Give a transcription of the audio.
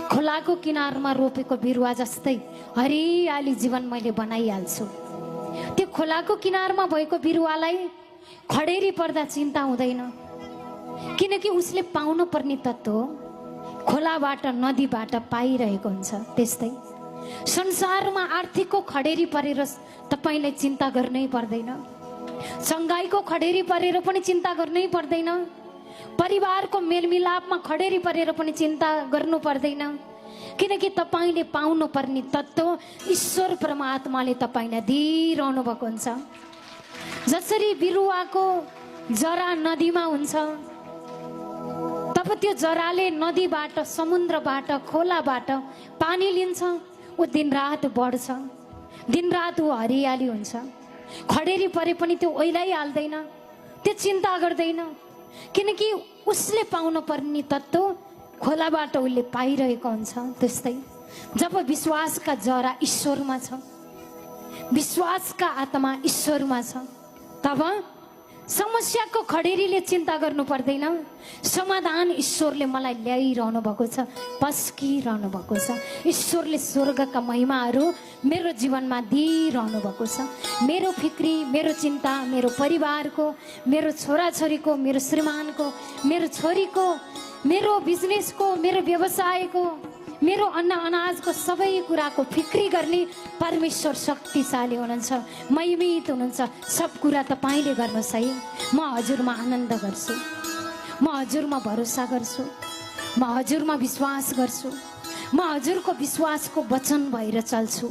खोलाको किनारमा रोपेको बिरुवा जस्तै हरियाली जीवन मैले बनाइहाल्छु। त्यो खोलाको किनारमा भएको बिरुवालाई खडेरी पर्दा चिन्ता हुँदैन, किनकि उसले पाउनु पर्ने तत्त्व खोलाबाट नदीबाट पाइरहेको हुन्छ। त्यस्तै संसारमा आर्थिकको खडेरी परेर तपाईलाई चिन्ता गर्नै पर्दैन, सङ्घाइको खडेरी परेर पनि चिन्ता गर्नै पर्दैन, परिवारको मेलमिलापमा खडेरी परेर पनि चिन्ता गर्नु पर्दैन, किनकि तपाईले पाउनु पर्ने तत्त्व ईश्वर परमात्माले तपाईलाई दिइरहनु भएको हुन्छ। जसरी बिरुवाको जरा नदीमा हुन्छ, तब त्यो जराले नदीबाट, समुद्रबाट, खोलाबाट पानी लिन्छ, ऊ दिनरात बढ्छ, दिनरात ऊ हरियाली हुन्छ। खडेरी परे पनि त्यो ओइलाइहाल्दैन, त्यो चिन्ता गर्दैन, किनकि उसले पाउनु पर्ने तत्त्व खोलाबाट उसले पाइरहेको हुन्छ। त्यस्तै जब विश्वासका जरा ईश्वरमा छ, विश्वासका आत्मा ईश्वरमा छ, तब समस्याको खडेरीले चिन्ता गर्नु पर्दैन। समाधान ईश्वरले मलाई ल्याइरहनु भएको छ, पस्किरहनु भएको छ। ईश्वरले स्वर्गका महिमाहरू मेरो जीवनमा दिइरहनु भएको छ। मेरो फिक्री, मेरो चिन्ता, मेरो परिवारको, मेरो छोराछोरीको, मेरो श्रीमानको, मेरो छोरीको, मेरो बिजनेसको, मेरो व्यवसायको, मेरो अन्न अनाजको सबै कुराको फिक्री गर्ने परमेश्वर शक्तिशाली हुनुहुन्छ, महिमित हुनुहुन्छ। सब कुरा तपाईले गर्नुहोस् है। म हजुरमा आनन्द गर्छु, म हजुरमा भरोसा गर्छु, म हजुरमा विश्वास गर्छु, म हजुरको विश्वासको वचन भएर चल्छु।